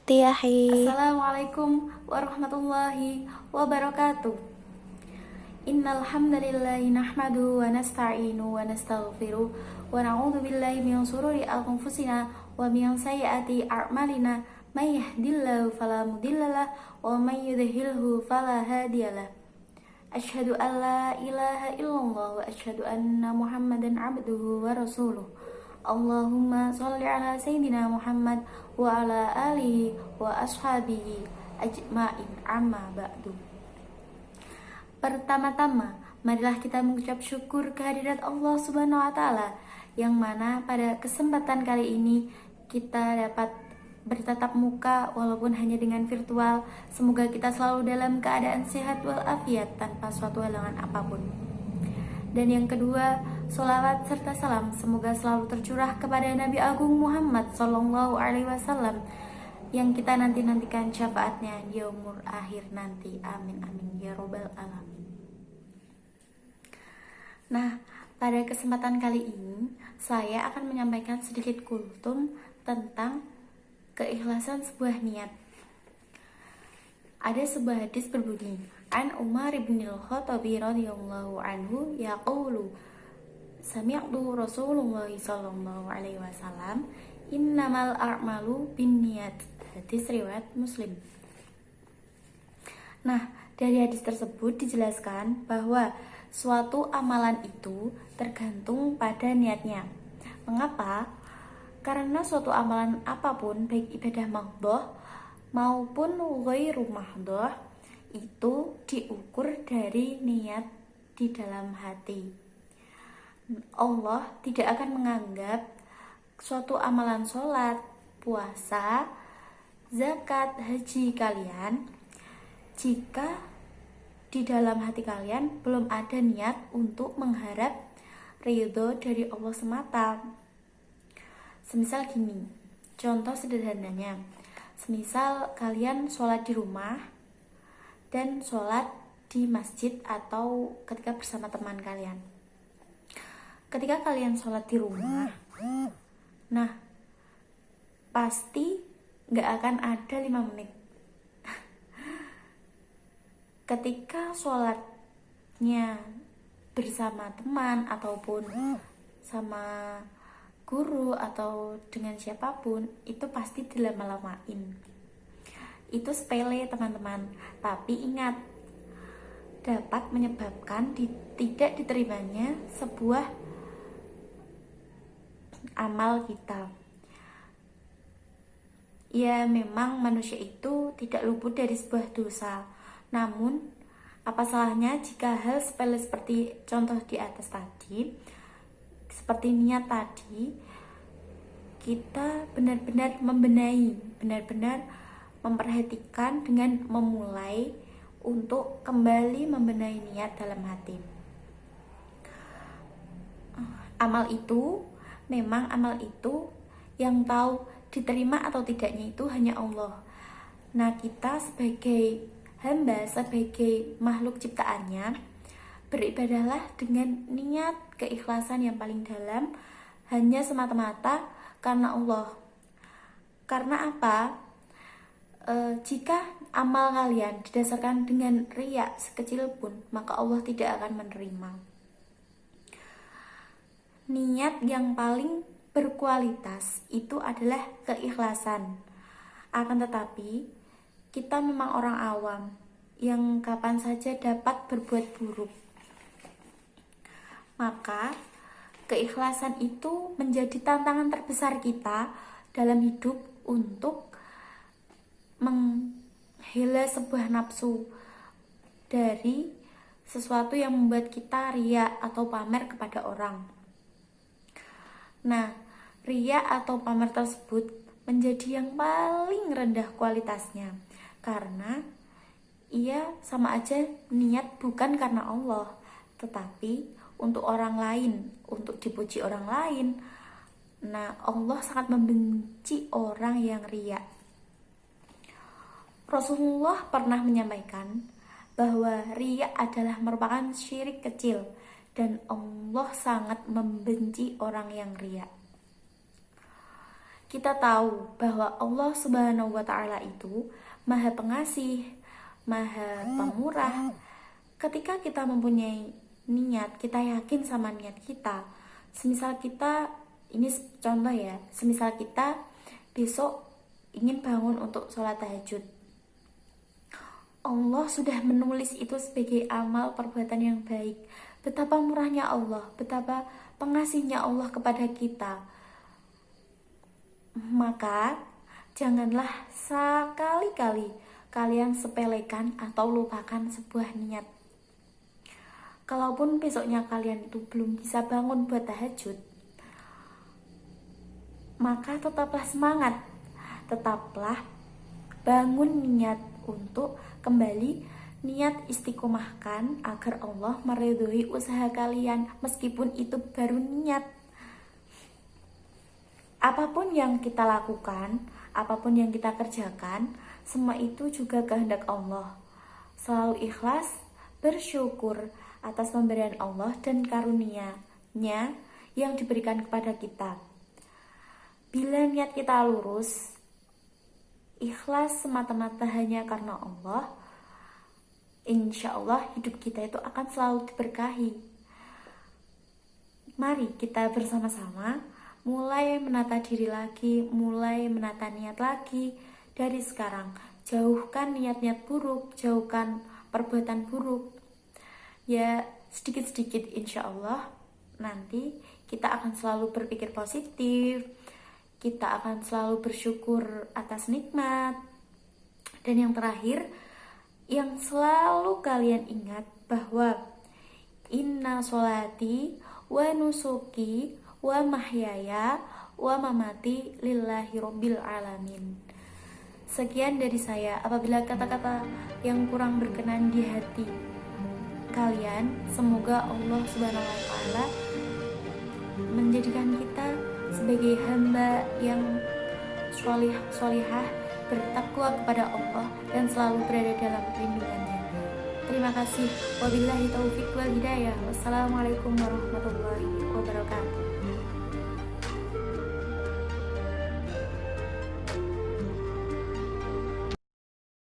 Iftiahi. Assalamualaikum warahmatullahi wabarakatuh. Innal hamdalillahi nahmaduhu wa nasta'inu wa nastaghfiruh wa na'udzu billahi min shururi anfusina wa min sayyiati a'malina. May yahdihillahu fala mudhillalah wa may yudhlilhu fala hadiyalah. Asyhadu an la ilaha illallah wa asyhadu anna Muhammadan abduhu wa rasuluh. Allahumma sholli ala sayyidina Muhammad wa ala alihi wa ashabihi ajma'in, amma ba'du. Pertama-tama, marilah kita mengucap syukur kehadirat Allah Subhanahu wa taala yang mana pada kesempatan kali ini kita dapat bertatap muka walaupun hanya dengan virtual. Semoga kita selalu dalam keadaan sehat walafiat tanpa suatu halangan apapun. Dan yang kedua, sholawat serta salam semoga selalu tercurah kepada Nabi Agung Muhammad Sallallahu Alaihi Wasallam yang kita nantikan syafaatnya di umur akhir nanti. Amin amin ya robbal alamin. Nah, pada kesempatan kali ini saya akan menyampaikan sedikit kultum tentang keikhlasan sebuah niat. Ada sebuah hadis berbunyi, An Umar bin Al-Khattabi radhiyallahu anhu yaqulu sami'tu Rasulullah sallallahu alaihi wasallam innamal a'malu binniyat. Hadis riwayat Muslim. Nah, dari hadis tersebut dijelaskan bahwa suatu amalan itu tergantung pada niatnya. Mengapa? Karena suatu amalan apapun, baik ibadah mahdhah maupun ghairu mahdhah, itu diukur dari niat di dalam hati. Allah tidak akan menganggap suatu amalan sholat, puasa, zakat, haji kalian jika di dalam hati kalian belum ada niat untuk mengharap ridho dari Allah semata. Semisal gini, contoh sederhananya, semisal kalian sholat di rumah dan sholat di masjid atau ketika bersama teman kalian. Ketika kalian sholat di rumah, nah pasti nggak akan ada 5 menit. Ketika sholatnya bersama teman ataupun sama guru atau dengan siapapun, itu pasti dilama-lamain. Itu sepele teman-teman, tapi ingat, dapat menyebabkan tidak diterimanya sebuah amal kita. Ya, memang manusia itu tidak luput dari sebuah dosa. Namun, apa salahnya jika hal sepele seperti contoh di atas tadi, seperti niat tadi, kita benar-benar membenahi, benar-benar memperhatikan dengan memulai untuk kembali membenahi niat dalam hati. Memang amal itu yang tahu diterima atau tidaknya itu hanya Allah. Nah, kita sebagai hamba, sebagai makhluk ciptaannya, beribadahlah dengan niat keikhlasan yang paling dalam, hanya semata-mata karena Allah. Karena apa? Jika amal kalian didasarkan dengan riya sekecil pun, maka Allah tidak akan menerima. Niat yang paling berkualitas itu adalah keikhlasan. Akan tetapi, kita memang orang awam yang kapan saja dapat berbuat buruk. Maka keikhlasan itu menjadi tantangan terbesar kita dalam hidup untuk menghela sebuah nafsu dari sesuatu yang membuat kita riya atau pamer kepada orang. Nah, riya atau pamer tersebut menjadi yang paling rendah kualitasnya, karena ia sama aja niat bukan karena Allah, tetapi untuk orang lain, untuk dipuji orang lain. Nah, Allah sangat membenci orang yang riya. Rasulullah pernah menyampaikan bahwa riya adalah merupakan syirik kecil dan Allah sangat membenci orang yang riya. kita tahu bahwa Allah Subhanahu wa Ta'ala itu Maha Pengasih, Maha Pemurah. Ketika kita mempunyai niat, kita yakin sama niat kita. Semisal kita, ini contoh ya, semisal kita besok ingin bangun untuk sholat tahajud. Allah sudah menulis itu sebagai amal perbuatan yang baik. Betapa murahnya Allah, betapa pengasihnya Allah kepada kita. Maka janganlah sekali-kali kalian sepelekan atau lupakan sebuah niat. Kalaupun besoknya kalian itu belum bisa bangun buat tahajud, maka tetaplah semangat, tetaplah bangun niat untuk kembali niat istiqomahkan agar Allah meridhoi usaha kalian, meskipun itu baru niat. Apapun yang kita lakukan, apapun yang kita kerjakan, semua itu juga kehendak Allah. Selalu ikhlas, bersyukur atas pemberian Allah dan karunia-Nya yang diberikan kepada kita. Bila niat kita lurus, ikhlas semata-mata hanya karena Allah, insya Allah hidup kita itu akan selalu diberkahi. Mari kita bersama-sama mulai menata diri lagi, mulai menata niat lagi dari sekarang. Jauhkan niat-niat buruk, jauhkan perbuatan buruk. Ya, sedikit-sedikit insya Allah nanti kita akan selalu berpikir positif, kita akan selalu bersyukur atas nikmat. Dan yang terakhir, yang selalu kalian ingat bahwa inna sholati wa nusuki wa mahyaya wa mamati lillahi rabbil alamin. Sekian dari saya. Apabila kata-kata yang kurang berkenan di hati kalian, semoga Allah Subhanahu wa Ta'ala menjadikan kita sebagai hamba yang sholihah, bertakwa kepada Allah dan selalu berada dalam lindungannya. Terima kasih. Wabillahi taufiq wal hidayah. Wassalamualaikum warahmatullahi wabarakatuh.